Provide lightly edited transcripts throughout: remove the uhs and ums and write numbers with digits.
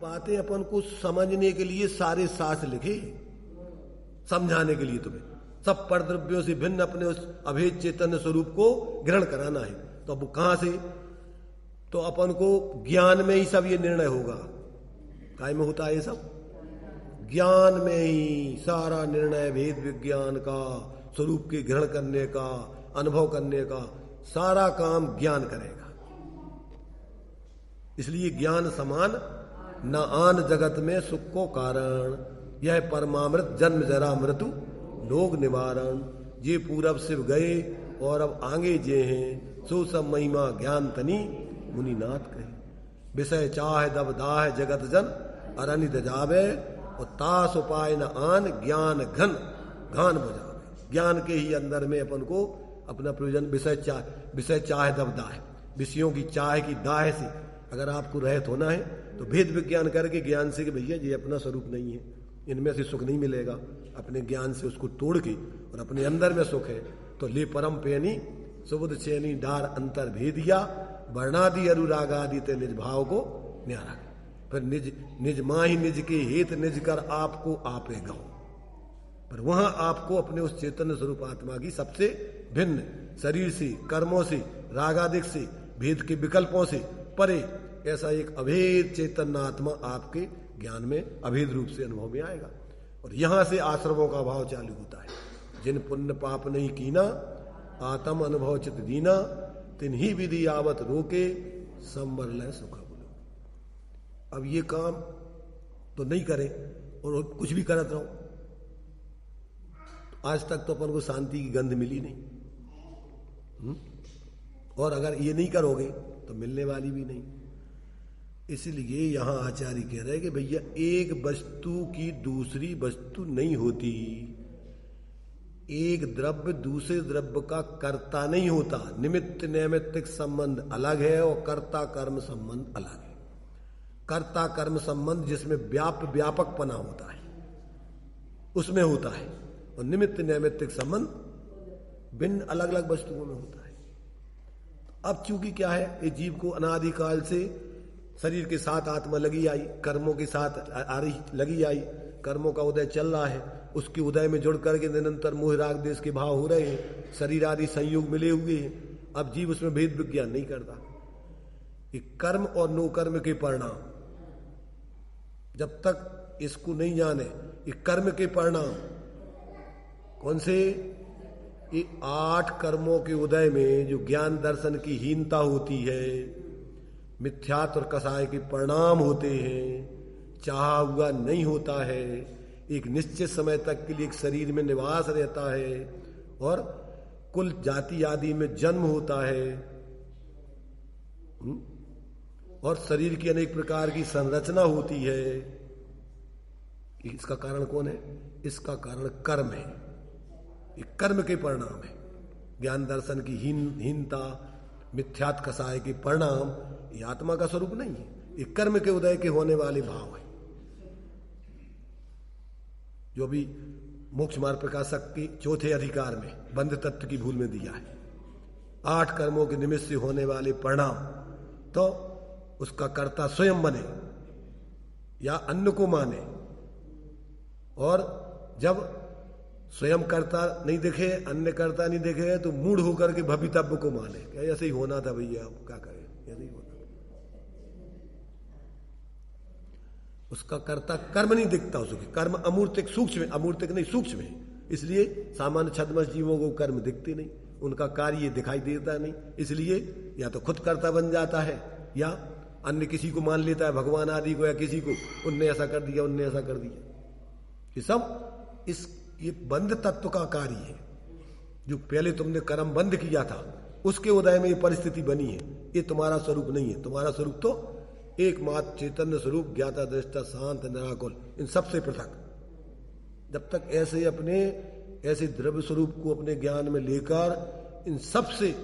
बातें अपन को समझने के लिए सारे शास्त्र लिखे, समझाने के लिए तुम्हें सब परद्रव्यों से भिन्न अपने उस अभेद चैतन्य स्वरूप को ग्रहण कराना है। तो अब कहां से? तो अपन को ज्ञान में ही सब ये निर्णय होगा। काय में होता है ये सब? ज्ञान में ही सारा निर्णय भेद विज्ञान का, स्वरूप के ग्रहण करने का, अनुभव करने का सारा काम ज्ञान करेगा। इसलिए ज्ञान समान न आन जगत में सुख को कारण, यह परमामृत जन्म जरा मृत्यु लोग निवारण। ये पूरब शिव गए और अब आगे जे हैं, सो सब महिमा ज्ञान तनी मुनिनाथ कहे। विषय चाह दब दाह जगत जन अरण्य दजावे, और तास उपाय न आन ज्ञान घन घान बजावे। ज्ञान के ही अंदर में अपन को अपना प्रयोजन विषय चाह दब दाह, विषयों की चाह की दाह से अगर आपको रहित होना है तो भेद विज्ञान करके ज्ञान से कि भैया ये अपना स्वरूप नहीं है, इनमें से सुख नहीं मिलेगा, अपने ज्ञान से उसको तोड़ के और अपने अंदर में सुख है तो ले परम पेनी सुबुद चैनी डार अंतर भेदिया, वर्णादि अनुरागादि ते निज भाव को न्यारा। फिर निज माही निज के हेत निज कर आपको आपे गाओ। पर वहां आपको अपने उस चैतन्य स्वरूप आत्मा की सबसे भिन्न शरीर से, कर्मों से, रागादिक से, भेद के विकल्पों से परे ऐसा एक अभेद चैतन्य आत्मा आपके ज्ञान में अभेद रूप से अनुभव में आएगा। और यहां से आश्रमों का भाव चालू होता है। जिन पुण्य पाप नहीं कीना, आत्म अनुभव चित दीना, तिन्ही विधि आवत रोके, संवर लय सुख बोलो। अब ये काम तो नहीं करे और कुछ भी करत रहो, आज तक तो अपन को शांति की गंध मिली नहीं। और अगर ये नहीं करोगे तो मिलने वाली भी नहीं। इसलिए यहां आचार्य कह रहे हैं कि भैया एक वस्तु की दूसरी वस्तु नहीं होती, एक द्रव्य दूसरे द्रव्य का कर्ता नहीं होता। निमित्त नैमित्तिक संबंध अलग है और कर्ता कर्म संबंध अलग है। कर्ता कर्म संबंध जिसमें व्यापकपना होता है उसमें होता है, और निमित्त नैमित्तिक संबंध भिन्न अलग अलग वस्तुओं में होता है। अब चूंकि क्या है, ये जीव को अनादिकाल से शरीर के साथ आत्मा लगी आई, कर्मों के साथ आ रही लगी आई, कर्मों का उदय चल रहा है, उसके उदय में जुड़ करके निरंतर मोह राग देश के भाव हो रहे हैं, शरीर आदि संयोग मिले हुए हैं। अब जीव उसमें भेद विज्ञान नहीं करता। ये कर्म और नो कर्म के परिणाम जब तक इसको नहीं जाने, ये कर्म के परिणाम कौन से? ये 8 कर्मों के उदय में जो ज्ञान दर्शन की हीनता होती है, मिथ्यात्व और कसाय के परिणाम होते हैं, चाहा हुआ नहीं होता है, एक निश्चित समय तक के लिए एक शरीर में निवास रहता है और कुल जाति आदि में जन्म होता है, और शरीर की अनेक प्रकार की संरचना होती है। इसका कारण कौन है? इसका कारण कर्म है। ये कर्म के परिणाम है। ज्ञान दर्शन की हीनता, मिथ्यात्व कसाय के परिणाम, ये आत्मा का स्वरूप नहीं है, ये कर्म के उदय के होने वाले भाव है। जो भी मोक्ष मार्ग प्रकाशक के 4थे अधिकार में बंध तत्व की भूल में दिया है, 8 कर्मों के निमित्त से होने वाले परिणाम, तो उसका कर्ता स्वयं बने या अन्य को माने। और जब स्वयं कर्ता नहीं दिखे, अन्य कर्ता नहीं दिखे, तो मूढ़ होकर के भवितव्य को माने, क्या ऐसे ही होना था भैया, अब क्या करें, ऐसे ही होना। उसका कर्ता कर्म नहीं दिखता, उसके कर्म अमूर्तिक सूक्ष्म, अमूर्तिक नहीं सूक्ष्म है, इसलिए सामान्य छद्मस जीवों को कर्म दिखते नहीं, उनका कार्य दिखाई देता नहीं। इसलिए या तो खुद कर्ता बन जाता है या अन्य किसी को मान लेता है, भगवान आदि को या किसी को, उनने ऐसा कर दिया, उनने ऐसा कर दिया। ये सब ये बंध तत्व का कार्य है। जो पहले तुमने कर्म बंद किया था उसके उदय में ये परिस्थिति बनी है। ये तुम्हारा स्वरूप नहीं है। तुम्हारा स्वरूप तो एकमात्र चैतन्य स्वरूप, ज्ञाता दृष्टा शांत निराकुल, इन सबसे पृथक। जब तक ऐसे अपने ऐसे द्रव्य स्वरूप को अपने ज्ञान में लेकर इन सबसे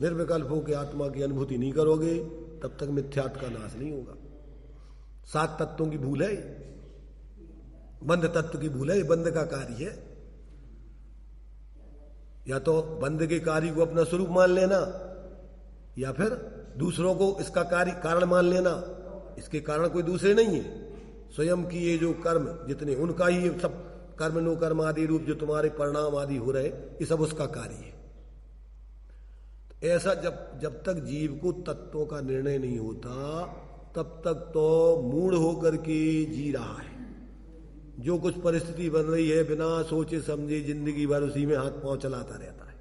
निर्विकल्प होकर आत्मा की अनुभूति नहीं करोगे, तब तक मिथ्यात्व का नाश नहीं होगा। 7 तत्वों की भूल है, बंध तत्व की भूल है, बंध का कार्य है। या तो बंध के कार्य को अपना स्वरूप मान लेना, या फिर दूसरों को इसका कार्य कारण मान लेना। इसके कारण कोई दूसरे नहीं है। स्वयं की ये जो कर्म जितने, उनका ही ये सब कर्म नो कर्म आदि रूप जो तुम्हारे परिणाम आदि हो रहे, ये सब उसका कार्य है। ऐसा जब तक जीव को तत्वों का निर्णय नहीं होता, तब तक तो मूढ़ होकर के जी रहा है। जो कुछ परिस्थिति बन रही है, बिना सोचे समझे जिंदगी भर उसी में हाथ पांव चलाता रहता है।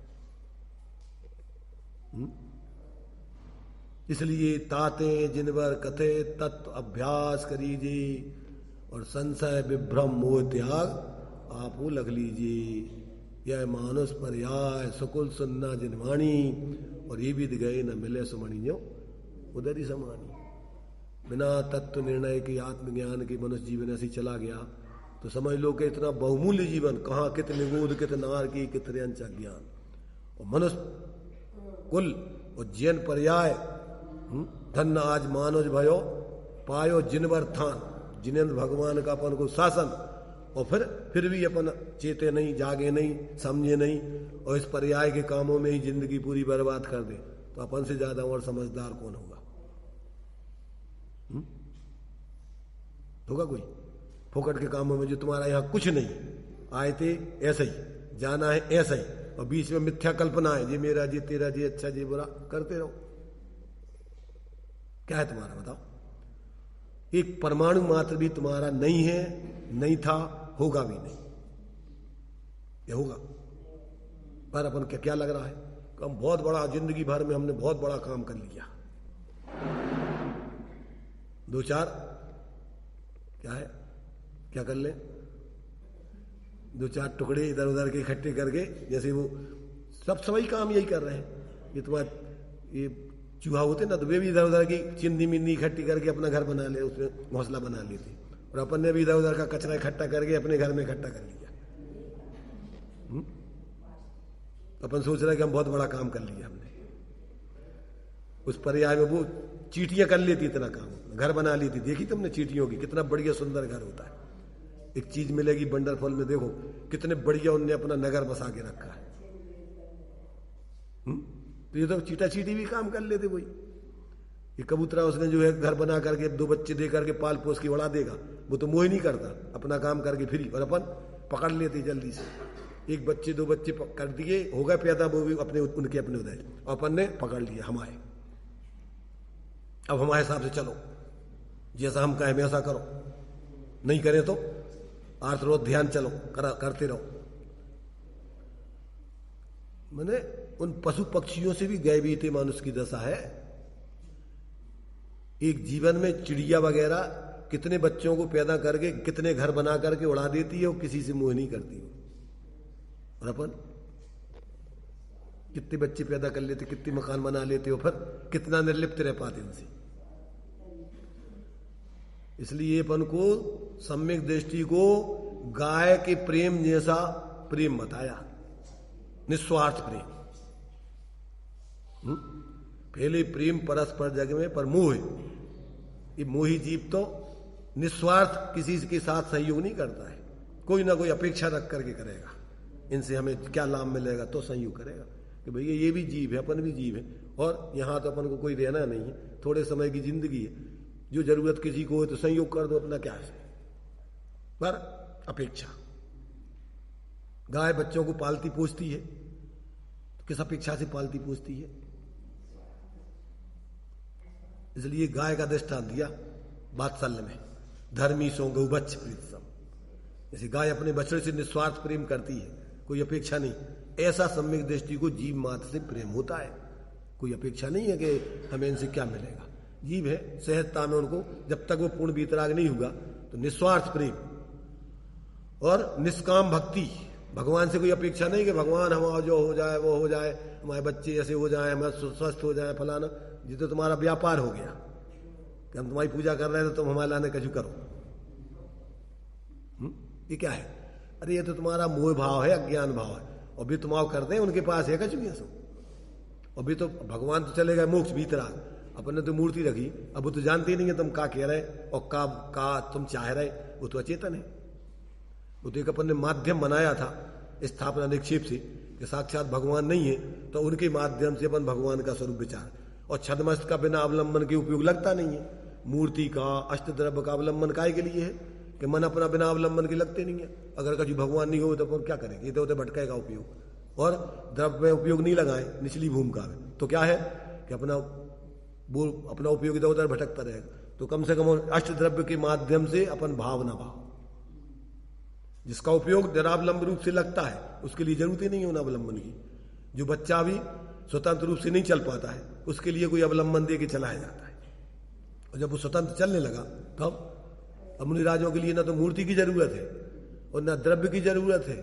इसलिए ताते जिनवर कथे तत्व अभ्यास करीजिए और संशय विभ्रम मोह त्याग आपू लख लीजिए। यह मानुष पर्याय सकुल सुनना जिनवाणी और ये विद गए न मिले सुमणियों उधर ही समानी। बिना तत्व निर्णय के आत्मज्ञान के मनुष्य जीवन ऐसे चला गया तो समझ लो कि इतना बहुमूल्य जीवन कहाँ, कित निगूढ़ कित नार की कित अंश अज्ञान। और मनुष्य कुल और जैन पर्याय धन्य आज मानुष भयो पायो जिनवर थान, जिनेन्द्र भगवान का अपन को शासन, और फिर भी अपन चेते नहीं, जागे नहीं, समझे नहीं और इस पर्याय के कामों में ही जिंदगी पूरी बर्बाद कर दे, तो अपन से ज्यादा और समझदार कौन होगा? होगा कोई? फोकट के कामों में जो तुम्हारा यहां कुछ नहीं, आए थे ऐसा ही, जाना है ऐसा ही, और बीच में मिथ्या कल्पना है, ये मेरा जी तेरा जी अच्छा जी बुरा करते रहो। क्या है तुम्हारा बताओ? एक परमाणु मात्र भी तुम्हारा नहीं है, नहीं था, होगा भी नहीं। ये होगा पर अपन क्या लग रहा है कि हम बहुत बड़ा, जिंदगी भर में हमने बहुत बड़ा काम कर लिया। दो चार क्या है, क्या कर ले, दो चार टुकड़े इधर उधर के इकट्ठे करके, जैसे वो सब सभी काम यही कर रहे हैं। ये तुम्हारे ये चूहा होते ना, तो वे भी इधर उधर की चिंदी मिंदी इकट्ठी करके अपना घर बना ले, उसमें घोंसला बना लेते, और अपन ने भी इधर उधर का कचरा इकट्ठा करके अपने घर में इकट्ठा कर लिया। अपन सोच रहे हैं कि हम बहुत बड़ा काम कर लिया हमने। उस पर्याय में वो चींटियां कर लेती इतना काम, घर बना लेती। देखी तुमने चींटियों की? कितना बढ़िया सुंदर घर होता है। एक चीज मिलेगी बंडरफॉल में, देखो कितने बढ़िया उनने अपना नगर बसा के रखा है। तो ये तो चीटा चीटी भी काम कर लेते कोई। ये कबूतरा उसने जो है घर बना करके 2 बच्चे दे करके पाल पोस के उड़ा देगा, वो तो मोह ही नहीं करता, अपना काम करके फ्री। और अपन पकड़ लेते जल्दी से, 1 बच्चे 2 बच्चे कर दिए, हो गए पैदा, वो भी अपने उनके अपने उदय, और अपन ने पकड़ लिया हमारे। अब हमारे हिसाब से चलो, जैसा हम कहें वैसा करो, नहीं करें तो आर्थ ध्यान चलो करते रहो। मैंने उन पशु पक्षियों से भी गए बीते मानुष की दशा है। एक जीवन में चिड़िया वगैरह कितने बच्चों को पैदा करके कितने घर बना करके उड़ा देती है, और किसी से मोह नहीं करती। और अपन कितने बच्चे पैदा कर लेते, कितने मकान बना लेते हो, फिर कितना निर्लिप्त रह पाते उनसे। इसलिए अपन को सम्यक दृष्टि को गाय के प्रेम जैसा प्रेम बताया, निस्वार्थ प्रेम। पहले प्रेम परस्पर जग में, पर मोह, ये मोही जीव तो निस्वार्थ किसी के साथ सहयोग नहीं करता है, कोई ना कोई अपेक्षा रख करके करेगा, इनसे हमें क्या लाभ मिलेगा तो सहयोग करेगा कि भैया ये भी जीव है, अपन भी जीव है, और यहां तो अपन को कोई रहना नहीं है, थोड़े समय की जिंदगी है, जो जरूरत किसी को हो तो सहयोग कर दो अपना, क्या है पर अपेक्षा। गाय बच्चों को पालती पोसती है, तो किस अपेक्षा से पालती पोसती है? इसलिए गाय का दृष्टांत दिया वात्सल्य में, धर्मी सो गौबच्छ प्रीतसम। जैसे गाय अपने बछड़े से निस्वार्थ प्रेम करती है, कोई अपेक्षा नहीं, ऐसा सम्यक दृष्टि को जीव मात्र से प्रेम होता है। कोई अपेक्षा नहीं है कि हमें इनसे क्या मिलेगा। जीव है, सहजता में उनको जब तक वो पूर्ण वीतराग नहीं होगा तो निस्वार्थ प्रेम और निष्काम भक्ति। भगवान से कोई अपेक्षा नहीं कि भगवान हमारा जो हो जाए वो हो जाए, हमारे बच्चे ऐसे हो जाए, हमारे स्वस्थ हो जाए, फलाना। ये तो तुम्हारा व्यापार हो गया कि हम तुम्हारी पूजा कर रहे हैं तो तुम हमारे लाने कछु करो। ये क्या है? अरे ये तो तुम्हारा मोह भाव है, अज्ञान भाव है, और भी तुम आओ करते हैं, उनके पास है कछु नहीं। और भी तो भगवान तो चले गए मोक्ष भीतराग, अपन ने तो मूर्ति रखी, अब वो तो जानते नहीं है तुम का कह रहे और का तुम चाह रहे, वो तो अचेतन है। वो तो एक अपन ने माध्यम बनाया था स्थापना निक्षेप से कि साक्षात भगवान नहीं है, तो उनके माध्यम से अपन भगवान का स्वरूप विचार, और छदमस्त का बिना अवलंबन के उपयोग लगता नहीं है। मूर्ति का अष्टद्रव्य का अवलंबन काय के लिए है कि मन अपना बिना अवलंबन के लगते नहीं है। अगर कभी भगवान नहीं हो तो अपन क्या करेंगे, इधर उधर भटकेगा उपयोग। और द्रव्य में उपयोग नहीं लगाए निचली भूमिका में तो क्या है कि अपना उपयोग इधर उधर भटकता रहेगा। तो कम से कम अष्टद्रव्य के माध्यम से अपन भावना भाव, जिसका उपयोग निरावलंब रूप से लगता है उसके लिए जरूरत ही नहीं होना अवलंबन की। जो बच्चा भी स्वतंत्र रूप से नहीं चल पाता है उसके लिए कोई अवलंबन दे के चलाया जाता है। और जब वो स्वतंत्र चलने लगा तब अब मुनिराजों के लिए ना तो मूर्ति की जरूरत है और ना द्रव्य की जरूरत है,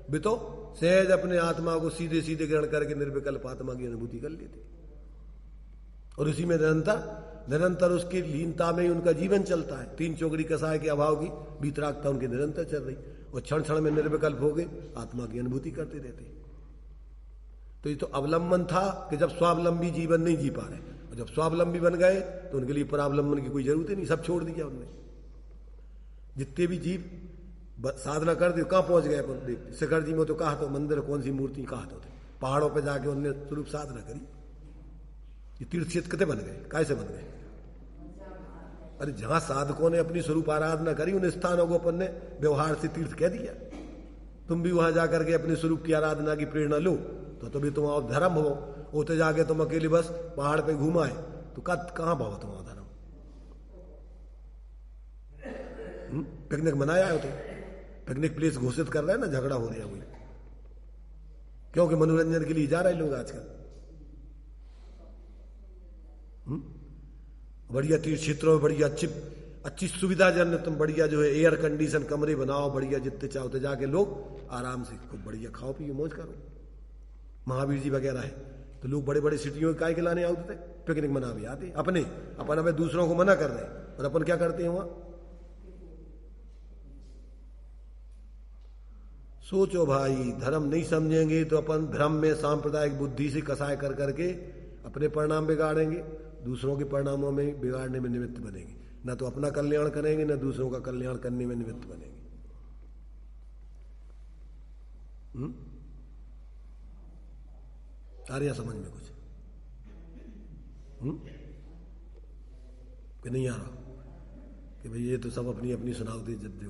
वे तो सहज अपने आत्मा को सीधे सीधे ग्रहण करके निर्विकल्प आत्मा की अनुभूति कर लेते और उसी में निरंतर उसकी लीनता में ही उनका जीवन चलता है। तीन चौकड़ी कसाय के अभाव की बीतरागता उनकी निरंतर चल रही और क्षण क्षण में निर्विकल्प हो गए आत्मा की अनुभूति करते रहते। तो ये तो अवलंबन था कि जब स्वावलंबी जीवन नहीं जी पा रहे, और जब स्वावलंबी बन गए तो उनके लिए परावलंबन की कोई जरूरत ही नहीं, सब छोड़ दिया उन्होंने। जितने भी जीव साधना कर दी कहाँ पहुंच गए अपन देखते। शिखर जी में तो कहा तो मंदिर कौन सी मूर्ति कहा तो थे, पहाड़ों पर जाके उनने स्वरूप साधना करी। ये तीर्थ क्षेत्र कितने बन गए, कैसे बन गए? अरे जहां साधकों ने अपनी स्वरूप आराधना करी उन स्थानों को अपन ने व्यवहार से तीर्थ कह दिया। तुम भी वहां जाकर के अपने स्वरूप की आराधना की प्रेरणा लो तो तभी तुम और धर्म हो। होते जाके तुम अकेले बस पहाड़ पे घुमाए तो कहां भाव तुम धर्म? पिकनिक मनाया है तो पिकनिक प्लेस घोषित कर रहे हैं ना, झगड़ा हो रहा है वही, क्योंकि मनोरंजन के लिए जा रहे लोग आजकल। बढ़िया तीर्थ क्षेत्रों में बढ़िया अच्छी सुविधाजनक तुम बढ़िया जो है एयर कंडीशन कमरे बनाओ, बढ़िया जितने चाहते जाके लोग आराम से खूब बढ़िया खाओ पियो मौज करो। महावीर जी वगैरह है तो लोग बड़े बड़े सिटियों में काय के लाने आते थे, पिकनिक मना भी आते अपन हमें दूसरों को मना कर रहे हैं और अपन क्या करते हैं वहां। सोचो भाई, धर्म नहीं समझेंगे तो अपन भ्रम में सांप्रदायिक बुद्धि से कसाय कर करके अपने परिणाम बिगाड़ेंगे, दूसरों के परिणामों में बिगाड़ने में निमित्त बनेंगे। ना तो अपना कल्याण करेंगे ना दूसरों का कल्याण करने में निमित्त बनेंगे। आ रहा समझ में कुछ कि नहीं आ रहा कि भाई ये तो सब अपनी अपनी सुनाओ दे जब देखो।